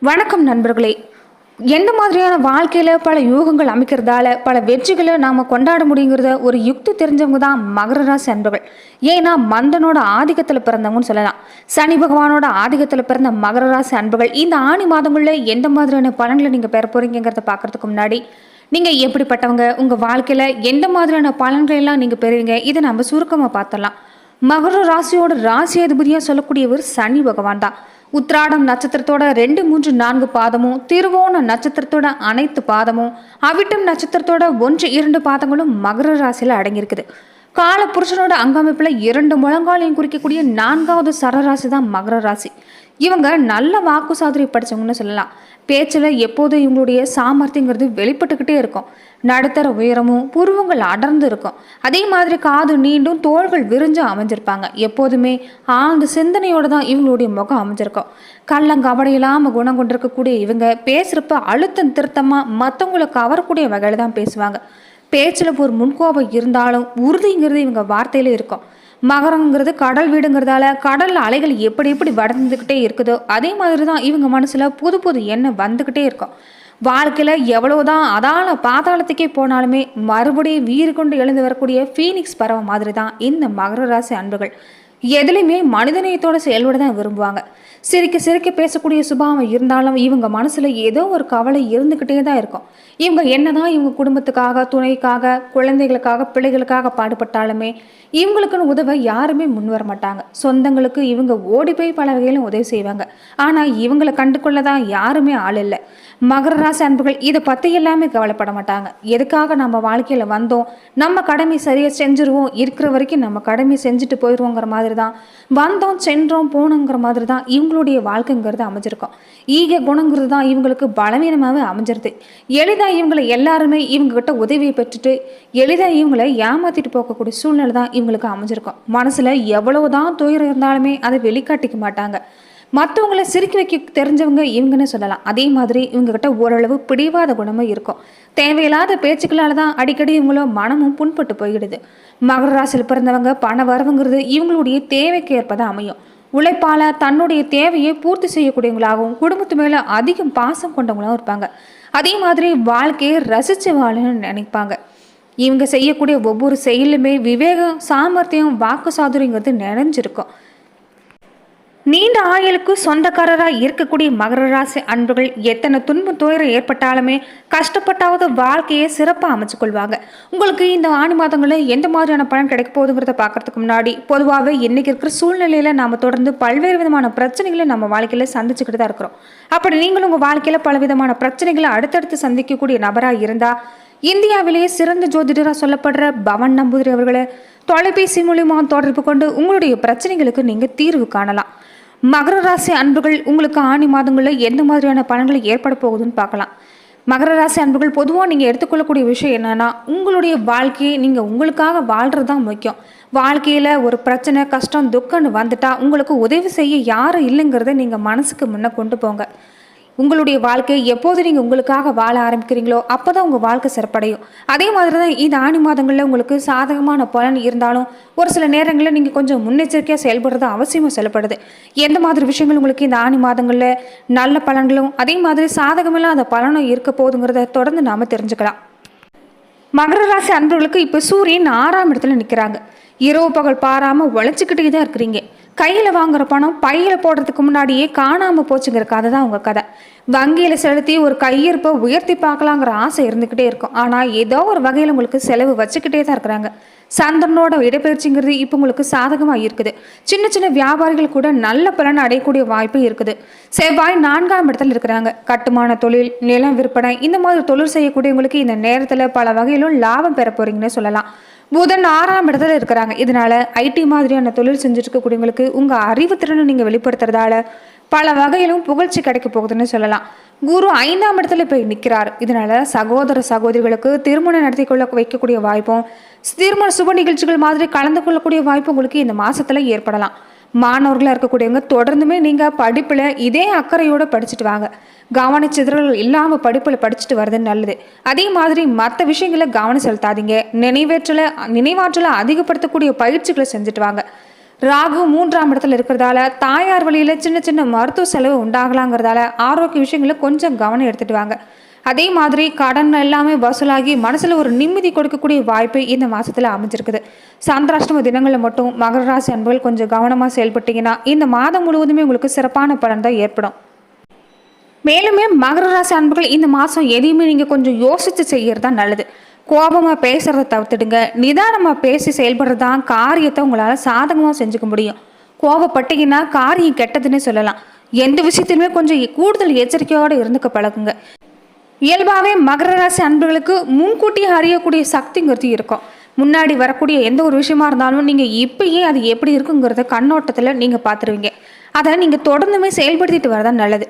வணக்கம் நண்பர்களே. எந்த மாதிரியான வாழ்க்கையில் பல யூகங்கள் அமைக்கிறதால பல வெற்றிகளை நாம் கொண்டாட முடியுங்கிறத ஒரு யுக்தி தெரிஞ்சவங்க தான் மகர ராசி அன்பர்கள். ஏன்னா மந்தனோட ஆதிக்கத்தில் பிறந்தவங்கன்னு சொல்லலாம். சனி பகவானோட ஆதிக்கத்தில் பிறந்த மகர ராசி அன்பர்கள் இந்த ஆணி மாதங்களில் எந்த மாதிரியான பலன்களை நீங்கள் பெற போறீங்கிறத பார்க்கறதுக்கு முன்னாடி நீங்கள் எப்படிப்பட்டவங்க, உங்கள் வாழ்க்கையில் எந்த மாதிரியான பலன்கள் எல்லாம் நீங்கள் பெறுவீங்க, இதை நம்ம சுருக்கமாக பார்த்துடலாம். மகர ராசியோட ராசி அதிபதியாக சொல்லக்கூடியவர் சனி பகவான் தான். உத்ராடம் நட்சத்திரத்தோட 2, 3, 4 பாதமும், திருவோண நட்சத்திரத்தோட அனைத்து பாதமும், அவிட்டம் நட்சத்திரத்தோட 1, 2 பாதங்களும் மகர ராசியில் அடங்கியிருக்குது. கால புருஷனோட அங்கமைப்பில் 2 முழங்காலையும் குறிக்கக்கூடிய 4வது சரராசி தான் மகர ராசி. இவங்க நல்ல வாக்கு சாதுரி படித்தவங்கன்னு சொல்லலாம். பேச்சில் எப்போதும் இவங்களுடைய சாமர்த்தியங்கிறது வெளிப்பட்டுக்கிட்டே இருக்கும். நடுத்தர உயரமும், புருவங்கள் அடர்ந்து இருக்கும். அதே மாதிரி காது நீண்டும், தோள்கள் விரிஞ்சு அமைஞ்சிருப்பாங்க. எப்போதுமே ஆழ்ந்த சிந்தனையோடு தான் இவங்களுடைய முகம் அமைஞ்சிருக்கும். கள்ளங்கபடி இல்லாமல் குணம் கொண்டிருக்கக்கூடிய இவங்க பேசுகிறப்ப அழுத்தம் திருத்தமாக மற்றவங்களை கவரக்கூடிய வகையில் தான் பேசுவாங்க. பேச்சில் ஒரு முன்கோபம் இருந்தாலும் உறுதிங்கிறது இவங்க வார்த்தையில இருக்கும். மகரங்கிறது கடல் வீடுங்கிறதால கடல்ல அலைகள் எப்படி எப்படி வளர்ந்துக்கிட்டே இருக்குதோ அதே மாதிரி தான் இவங்க மனசுல புது புது எண்ணம் வந்துக்கிட்டே இருக்கும். வாழ்க்கையில எவ்வளவுதான் பாதாளத்துக்கே போனாலுமே மறுபடியும் வீறு கொண்டு எழுந்து வரக்கூடிய ஃபீனிக்ஸ் பறவை மாதிரி தான் இந்த மகர ராசி அன்புகள். எதுலையுமே மனிதநேயத்தோட செயல்பட தான் விரும்புவாங்க. சிரிக்க சிரிக்க பேசக்கூடிய சுபாவம் இருந்தாலும் இவங்க மனசுல ஏதோ ஒரு கவலை இருந்துக்கிட்டே தான் இருக்கும். இவங்க என்னதான் இவங்க குடும்பத்துக்காக, துணைக்காக, குழந்தைகளுக்காக, பிள்ளைகளுக்காக பாடுபட்டாலுமே இவங்களுக்குன்னு உதவ யாருமே முன் வர மாட்டாங்க. சொந்தங்களுக்கு இவங்க ஓடி போய் பல வகையிலும் உதவி செய்வாங்க. ஆனா இவங்களை கண்டுகொள்ளதான் யாருமே ஆள் இல்லை. மகர ராசி அன்புகள் இதை பற்றி எல்லாமே கவலைப்பட மாட்டாங்க. எதுக்காக நம்ம வாழ்க்கையில் வந்தோம், நம்ம கடமை சரியாக செஞ்சுருவோம், இருக்கிற வரைக்கும் நம்ம கடமை செஞ்சுட்டு போயிடுவோங்கிற மாதிரி தான், வந்தோம் சென்றோம் போனோங்கிற மாதிரி தான் இவங்களுடைய வாழ்க்கைங்கிறது அமைஞ்சிருக்கும். ஈக குணங்கிறது தான் இவங்களுக்கு பலவீனமாகவே அமைஞ்சிருது. எளிதாக இவங்களை எல்லாருமே இவங்ககிட்ட உதவியை பெற்றுட்டு எளிதாக இவங்களை ஏமாற்றிட்டு போகக்கூடிய சூழ்நிலை தான் இவங்களுக்கு அமைஞ்சிருக்கும். மனசில் எவ்வளவுதான் துயரம் இருந்தாலுமே அதை வெளிக்காட்டிக்க மாட்டாங்க. மற்றவங்களை சிரிக்க வைக்க தெரிஞ்சவங்க இவங்கன்னு சொல்லலாம். அதே மாதிரி இவங்ககிட்ட ஓரளவு பிடிவாத குணமும் இருக்கும். தேவையில்லாத பேச்சுக்களால் தான் அடிக்கடி இவங்களோட மனமும் புண்பட்டு போயிடுது. மகர ராசியில் பிறந்தவங்க பண வரவுங்கிறது இவங்களுடைய தேவைக்கு ஏற்பதான் அமையும். உழைப்பால் தன்னுடைய தேவையை பூர்த்தி செய்யக்கூடியவங்களாகவும் குடும்பத்து மேலே அதிகம் பாசம் கொண்டவங்களாகவும் இருப்பாங்க. அதே மாதிரி வாழ்க்கையை ரசித்து வாழணும்னு நினைப்பாங்க. இவங்க செய்யக்கூடிய ஒவ்வொரு செயலுமே விவேகம், சாமர்த்தியம், வாக்கு சாதுரியங்கிறது நிறைஞ்சிருக்கும். நீண்ட ஆயுளுக்கு சொந்தக்காரராக இருக்கக்கூடிய மகர ராசி அன்புகள் எத்தனை துன்பம் துயரம் ஏற்பட்டாலுமே கஷ்டப்பட்டாவது வாழ்க்கையை சிறப்பாக அமைச்சு கொள்வாங்க. உங்களுக்கு இந்த ஆணி மாதங்களில் எந்த மாதிரியான பலன் கிடைக்க போகுதுங்கிறத பார்க்கறதுக்கு முன்னாடி பொதுவாகவே இன்னைக்கு இருக்கிற சூழ்நிலையில் நம்ம தொடர்ந்து பல்வேறு விதமான பிரச்சனைகளை நம்ம வாழ்க்கையில் சந்திச்சுக்கிட்டு தான் இருக்கிறோம். அப்படி நீங்களும் உங்கள் வாழ்க்கையில் பல விதமான பிரச்சனைகளை அடுத்தடுத்து சந்திக்கக்கூடிய நபராக இருந்தால் இந்தியாவிலேயே சிறந்த ஜோதிடராக சொல்லப்படுற பவன் நம்பூதிரி அவர்களை தொலைபேசி மூலியமாக தொடர்பு கொண்டு உங்களுடைய பிரச்சனைகளுக்கு நீங்கள் தீர்வு காணலாம். மகர ராசி அன்புகள் உங்களுக்கு ஆணி மாதங்களில் எந்த மாதிரியான பலன்களை ஏற்பட போகுதுன்னு பார்க்கலாம். மகர ராசி அன்புகள் பொதுவாக நீங்கள் எடுத்துக்கொள்ளக்கூடிய விஷயம் என்னன்னா, உங்களுடைய வாழ்க்கையை நீங்கள் உங்களுக்காக வாழ்கிறது தான் முக்கியம். வாழ்க்கையில் ஒரு பிரச்சனை, கஷ்டம், துக்கம்னு வந்துட்டா உங்களுக்கு உதவி செய்ய யாரும் இல்லைங்கிறத நீங்கள் மனசுக்கு முன்னே கொண்டு போங்க. உங்களுடைய வாழ்க்கையை எப்போது நீங்கள் உங்களுக்காக வாழ ஆரம்பிக்கிறீங்களோ அப்போ தான் உங்கள் வாழ்க்கை சிறப்படையும். அதே மாதிரி தான் இந்த ஆணி மாதங்களில் உங்களுக்கு சாதகமான பலன் இருந்தாலும் ஒரு சில நேரங்களில் நீங்கள் கொஞ்சம் முன்னெச்சரிக்கையாக செயல்படுறது அவசியமாக செயல்படுது. எந்த மாதிரி விஷயங்கள் உங்களுக்கு இந்த ஆணி மாதங்களில் நல்ல பலன்களும் அதே மாதிரி சாதகமில்லாத பலனும் இருக்க போகுதுங்கிறத தொடர்ந்து நாம் தெரிஞ்சுக்கலாம். மகர ராசி அன்பர்களுக்கு இப்போ சூரியன் 6ஆம் இடத்துல நிற்கிறாங்க. இரவு பகல் பாராமல் உழைச்சிக்கிட்டே தான் இருக்கிறீங்க. கையில் வாங்குற பணம் பையில் போடுறதுக்கு முன்னாடியே காணாமல் போச்சுங்கிற கதை தான் உங்கள் கதை. வங்கியில் செலுத்தி ஒரு கையிருப்பை உயர்த்தி பார்க்கலாங்கிற ஆசை இருந்துக்கிட்டே இருக்கும். ஆனால் ஏதோ ஒரு வகையில் உங்களுக்கு செலவு வச்சுக்கிட்டே தான் இருக்கிறாங்க. சந்திரனோட இடப்பெயர்ச்சிங்கிறது இப்போ உங்களுக்கு சாதகமாக இருக்குது. சின்ன சின்ன வியாபாரிகள் கூட நல்ல பலன் அடையக்கூடிய வாய்ப்பு இருக்குது. செவ்வாய் 4ஆம் இடத்துல இருக்கிறாங்க. கட்டுமான தொழில், நிலம் விற்பனை இந்த மாதிரி தொழில் செய்யக்கூடியவங்களுக்கு இந்த நேரத்தில் பல வகையிலும் லாபம் பெற போறீங்கன்னு சொல்லலாம். புதன் 6ஆம் இடத்துல இருக்கிறாங்க. இதனால ஐடி மாதிரியான தொழில் செஞ்சுட்டு இருக்கக்கூடியவங்களுக்கு உங்கள் அறிவுத்திறனை நீங்கள் வெளிப்படுத்துறதால பல வகையிலும் புகழ்ச்சி கிடைக்க போகுதுன்னு சொல்லலாம். குரு 5ஆம் இடத்துல போய் நிற்கிறார். இதனால சகோதர சகோதரிகளுக்கு திருமணம் நடத்தி கொள்ள வைக்கக்கூடிய வாய்ப்பும், திருமண சுப நிகழ்ச்சிகள் மாதிரி கலந்து கொள்ளக்கூடிய வாய்ப்பு உங்களுக்கு இந்த மாசத்துல ஏற்படலாம். மாணவர்களாக இருக்கக்கூடியவங்க தொடர்ந்துமே நீங்கள் படிப்பில் இதே அக்கறையோடு படிச்சுட்டு வாங்க. கவனச்சிதறல் இல்லாமல் படிப்பில் படிச்சுட்டு வர்றது நல்லது. அதே மாதிரி மற்ற விஷயங்களை கவனம் செலுத்தாதீங்க. நினைவாற்றலை அதிகப்படுத்தக்கூடிய பயிற்சிகளை செஞ்சுட்டு வாங்க. ராகு 3ஆம் இடத்துல இருக்கிறதால தாயார் வழியில் சின்ன சின்ன மருத்துவ செலவு உண்டாகலாங்கிறதால ஆரோக்கிய விஷயங்களை கொஞ்சம் கவனம் எடுத்துட்டு வாங்க. அதே மாதிரி கடன் எல்லாமே வசூலாகி மனசுல ஒரு நிம்மதி கொடுக்கக்கூடிய வாய்ப்பு இந்த மாசத்துல அமைஞ்சிருக்குது. சந்திராஷ்டம தினங்களில் மட்டும் மகர ராசி அன்பர்கள் கொஞ்சம் கவனமா செயல்பட்டீங்கன்னா இந்த மாதம் முழுவதுமே உங்களுக்கு சிறப்பான பலன் தான் ஏற்படும். மேலுமே மகர ராசி அன்பர்கள் இந்த மாதம் எதையுமே நீங்கள் கொஞ்சம் யோசித்து செய்கிறது தான் நல்லது. கோபமாக பேசுகிறத தவிர்த்துடுங்க. நிதானமாக பேசி செயல்படுறது தான் காரியத்தை உங்களால் சாதகமாக செஞ்சுக்க முடியும். கோபப்பட்டீங்கன்னா காரியம் கெட்டதுன்னே சொல்லலாம். எந்த விஷயத்திலுமே கொஞ்சம் கூடுதல் எச்சரிக்கையோடு இருந்துக்க பழகுங்க. இயல்பாகவே மகர ராசி அன்பர்களுக்கு முன்கூட்டியே அறியக்கூடிய சக்திங்கிறது இருக்கும். முன்னாடி வரக்கூடிய எந்த ஒரு விஷயமா இருந்தாலும் நீங்கள் இப்பயே அது எப்படி இருக்குங்கிறத கண்ணோட்டத்தில் நீங்கள் பார்த்துருவீங்க. அதை நீங்கள் தொடர்ந்துமே செயல்படுத்திட்டு வரதான் நல்லது.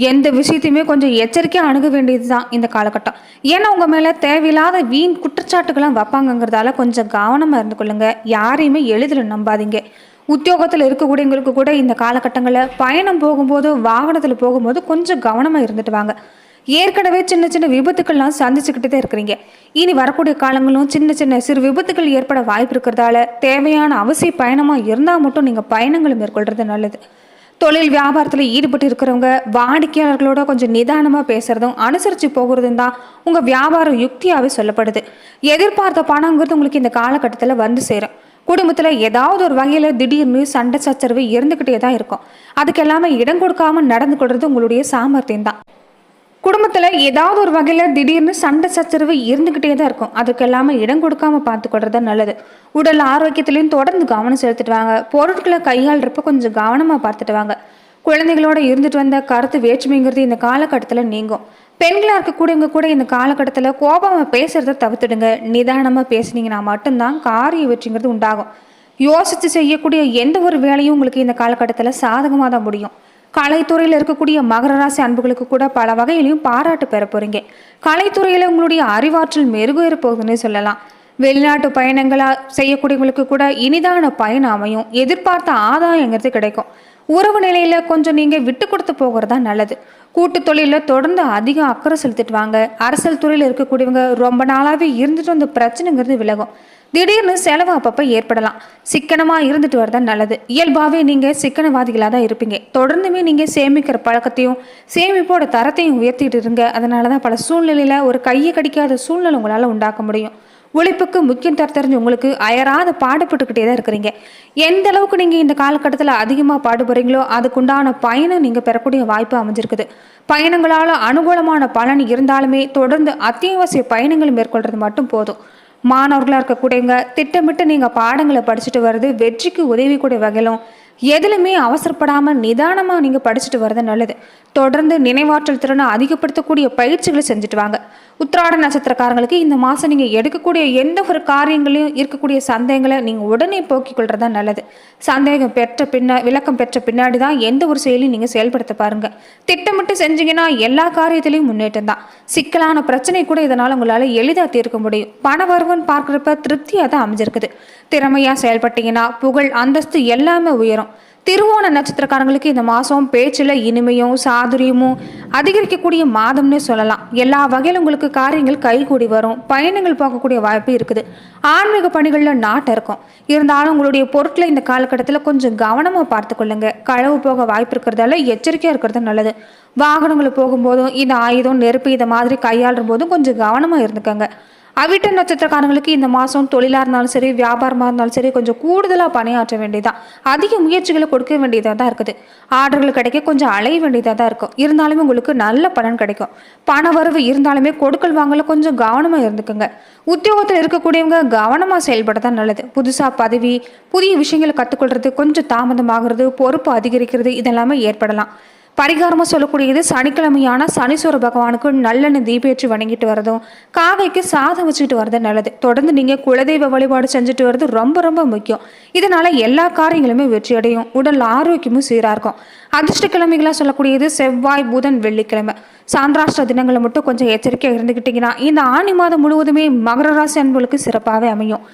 எந்த விஷயத்தையுமே கொஞ்சம் எச்சரிக்கையாக அணுக வேண்டியது தான் இந்த காலகட்டம். ஏன்னா உங்கள் மேலே தேவையில்லாத வீண் குற்றச்சாட்டுகள்லாம் வைப்பாங்கங்கிறதால கொஞ்சம் கவனமாக இருந்து கொள்ளுங்க. யாரையுமே எளிதில் நம்பாதீங்க. உத்தியோகத்தில் இருக்கக்கூடியவங்களுக்கு கூட இந்த காலகட்டங்களில் பயணம் போகும்போது வாகனத்தில் போகும்போது கொஞ்சம் கவனமாக இருந்துட்டு வாங்க. ஏற்கனவே சின்ன சின்ன விபத்துக்கள்லாம் சந்திச்சுக்கிட்டு தான் இருக்கிறீங்க. இனி வரக்கூடிய காலங்களும் சின்ன சின்ன சிறு விபத்துகள் ஏற்பட வாய்ப்பு இருக்கிறதால தேவையான அவசிய பயணமாக இருந்தால் மட்டும் நீங்கள் பயணங்களை மேற்கொள்வது நல்லது. தொழில் வியாபாரத்தில் ஈடுபட்டு இருக்கிறவங்க வாடிக்கையாளர்களோட கொஞ்சம் நிதானமாக பேசுறதும் அனுசரித்து போகிறதும் தான் உங்கள் வியாபாரம் யுக்தியாகவே சொல்லப்படுது. எதிர்பார்த்த பணங்கிறது உங்களுக்கு இந்த காலகட்டத்தில் வந்து சேரும். குடும்பத்தில் ஏதாவது ஒரு வகையில் திடீர்னு சண்டை சச்சரவு இருந்துக்கிட்டே தான் இருக்கும். அதுக்கு எல்லாமே இடம் கொடுக்காம நடந்து கொள்வது உங்களுடைய சாமர்த்தியம் தான். குடும்பத்தில் ஏதாவது ஒரு வகையில் திடீர்னு சண்டை சச்சரவு இருந்துக்கிட்டே தான் இருக்கும். அதுக்கு எல்லாமே இடம் கொடுக்காம பார்த்துக்கொள்றது நல்லது. உடல் ஆரோக்கியத்திலையும் தொடர்ந்து கவனம் செலுத்திட்டு வாங்க. பொருட்களை கையாளுறப்ப கொஞ்சம் கவனமாக பார்த்துட்டு வாங்க. குழந்தைகளோட இருந்துட்டு வந்த கருத்து வேற்றுமைங்கிறது இந்த காலகட்டத்தில் நீங்கும். பெண்களாக இருக்கக்கூடியவங்க கூட இந்த காலகட்டத்தில் கோபமாக பேசுறத தவிர்த்துடுங்க. நிதானமாக பேசுனீங்கன்னா மட்டும்தான் காரிய வெற்றிங்கிறது உண்டாகும். யோசித்து செய்யக்கூடிய எந்த ஒரு வேலையும் உங்களுக்கு இந்த காலகட்டத்தில் சாதகமாக தான் முடியும். கலைத்துறையில் இருக்கக்கூடிய மகர ராசி அன்புகளுக்கு கூட பல வகையிலையும் பாராட்டு பெற போறீங்க. கலைத்துறையில் உங்களுடைய அறிவாற்றல் மெருகேற போகுதுன்னு சொல்லலாம். வெளிநாட்டு பயணங்களா செய்யக்கூடியவங்களுக்கு கூட இனிதான பயணம் அமையும். எதிர்பார்த்த ஆதாயங்கிறது கிடைக்கும். உறவு நிலையில கொஞ்சம் நீங்க விட்டு கொடுத்து போகிறதா நல்லது. கூட்டு தொழில தொடர்ந்து அதிக அக்கறை செலுத்திட்டு வாங்க. அரசியல் துறையில் இருக்கக்கூடியவங்க ரொம்ப நாளாவே இருந்துட்டு வந்த பிரச்சனைங்கிறது விலகும். திடீர்னு செலவு அப்பப்போ ஏற்படலாம். சிக்கனமாக இருந்துட்டு வரதான் நல்லது. இயல்பாகவே நீங்கள் சிக்கனவாதிகளாக தான் இருப்பீங்க. தொடர்ந்துமே நீங்கள் சேமிக்கிற பழக்கத்தையும் சேமிப்போட தரத்தையும் உயர்த்திட்டு இருங்க. அதனால தான் பல சூழ்நிலையில் ஒரு கையை கடிக்காத சூழ்நிலை உங்களால் உண்டாக்க முடியும். உழைப்புக்கு முக்கியம் தெரிஞ்சு உங்களுக்கு அயராத பாடுபட்டுக்கிட்டே தான் இருக்கிறீங்க. எந்த அளவுக்கு நீங்கள் இந்த காலகட்டத்தில் அதிகமாக பாடுபடுறீங்களோ அதுக்குண்டான பயணம் நீங்கள் பெறக்கூடிய வாய்ப்பு அமைஞ்சிருக்குது. பயணங்களால் அனுகூலமான பலன் இருந்தாலுமே தொடர்ந்து அத்தியாவசிய பயணங்கள் மேற்கொள்றது மட்டும் போதும். மாணவர்களாக இருக்கக்கூடியவங்க திட்டமிட்டு நீங்கள் பாடங்களை படிச்சுட்டு வர்றது வெற்றிக்கு உதவி கூடிய வகையிலும் எதுலையுமே அவசரப்படாமல் நிதானமாக நீங்கள் படிச்சுட்டு வர்றது நல்லது. தொடர்ந்து நினைவாற்றல் திறனை அதிகப்படுத்தக்கூடிய பயிற்சிகளை செஞ்சுட்டு வாங்க. உத்திராட நட்சத்திரக்காரங்களுக்கு இந்த மாதம் நீங்கள் எடுக்கக்கூடிய எந்த ஒரு காரியங்களையும் இருக்கக்கூடிய சந்தேகங்களை நீங்கள் உடனே போக்கிக் கொள்றதா நல்லது. சந்தேகம் விளக்கம் பெற்ற பின்னாடி தான் எந்த ஒரு செயலையும் நீங்கள் செயல்படுத்த பாருங்க. திட்டமிட்டு செஞ்சீங்கன்னா எல்லா காரியத்திலையும் முன்னேற்றம் தான். சிக்கலான பிரச்சனை கூட இதனால் உங்களால் எளிதாக தீர்க்க முடியும். பண வருவன் பார்க்குறப்ப திருப்தியாக தான் அமைஞ்சிருக்குது. திறமையாக செயல்பட்டீங்கன்னா புகழ் அந்தஸ்து எல்லாமே உயரும். திருவோண நட்சத்திரக்காரங்களுக்கு இந்த மாதம் பேச்சில் இனிமையும் சாதுரியமும் அதிகரிக்கக்கூடிய மாதம்னே சொல்லலாம். எல்லா வகையிலும் உங்களுக்கு காரியங்கள் கைகூடி வரும். பயணங்கள் பார்க்கக்கூடிய வாய்ப்பு இருக்குது. ஆன்மீக பணிகளில் நாட்டம் இருக்கும். இருந்தாலும் உங்களுடைய பொருட்களை இந்த காலகட்டத்தில் கொஞ்சம் கவனமாக பார்த்து கொள்ளுங்க. களவு போக வாய்ப்பு இருக்கிறதால எச்சரிக்கையாக இருக்கிறது நல்லது. வாகனங்கள் போகும்போதும் இந்த ஆயுதம் நெருப்பு இதை மாதிரி கையாளும் போதும் கொஞ்சம் கவனமாக இருந்துக்கோங்க. அவிட்ட நட்சத்திரக்காரங்களுக்கு இந்த மாதம் தொழிலாக இருந்தாலும் சரி வியாபாரமாக இருந்தாலும் சரி கொஞ்சம் கூடுதலாக பணியாற்ற வேண்டியதான். அதிக முயற்சிகளை கொடுக்க வேண்டியதாக தான் இருக்குது. ஆர்டர்கள் கிடைக்க கொஞ்சம் அலைய வேண்டியதாக தான் இருக்கும். இருந்தாலுமே உங்களுக்கு நல்ல பலன் கிடைக்கும். பண வரவு இருந்தாலுமே கொடுக்கல் வாங்கல கொஞ்சம் கவனமாக இருந்துக்குங்க. உத்தியோகத்தில் இருக்கக்கூடியவங்க கவனமாக செயல்பட தான் நல்லது. புதுசாக பதவி புதிய விஷயங்களை கற்றுக்கொள்றது கொஞ்சம் தாமதமாகிறது. பொறுப்பு அதிகரிக்கிறது இதெல்லாமே ஏற்படலாம். பரிகாரமாக சொல்லக்கூடியது சனிக்கிழமையான சனீஸ்வர பகவானுக்கு நல்லெண்ணெய் தீபேற்றி வணங்கிட்டு வரதும் காகைக்கு சாதம் வச்சுக்கிட்டு வரது நல்லது. தொடர்ந்து நீங்கள் குலதெய்வ வழிபாடு செஞ்சுட்டு வர்றது ரொம்ப ரொம்ப முக்கியம். இதனால எல்லா காரியங்களுமே வெற்றி அடையும். உடல் ஆரோக்கியமும் சீராக இருக்கும். அதிர்ஷ்டக்கிழமைகளாக சொல்லக்கூடியது செவ்வாய் புதன் வெள்ளிக்கிழமை. சாந்திராஷ்டிர தினங்களை மட்டும் கொஞ்சம் எச்சரிக்கையாக இருந்துக்கிட்டிங்கன்னா இந்த ஆணி மாதம் முழுவதுமே மகர ராசி அன்புகளுக்கு சிறப்பாகவே அமையும்.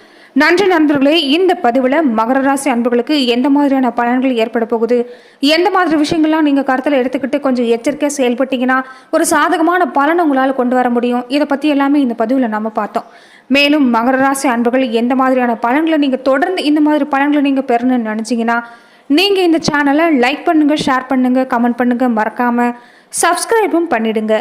நன்றி நண்பர்களே. இந்த பதிவில் மகர ராசி அன்புகளுக்கு எந்த மாதிரியான பலன்கள் ஏற்பட போகுது, எந்த மாதிரி விஷயங்கள்லாம் நீங்கள் கருத்தில் எடுத்துக்கிட்டு கொஞ்சம் எச்சரிக்கையாக செயல்பட்டீங்கன்னா ஒரு சாதகமான பலனை உங்களால் கொண்டு வர முடியும், இதை பற்றி எல்லாமே இந்த பதிவில் நம்ம பார்த்தோம். மேலும் மகர ராசி அன்பர்கள் எந்த மாதிரியான பலன்களை நீங்கள் தொடர்ந்து இந்த மாதிரி பலன்களை நீங்கள் பெறணும்னு நினச்சிங்கன்னா நீங்கள் இந்த சேனலை லைக் பண்ணுங்கள், ஷேர் பண்ணுங்கள், கமெண்ட் பண்ணுங்கள், மறக்காமல் சப்ஸ்கிரைபும் பண்ணிடுங்க.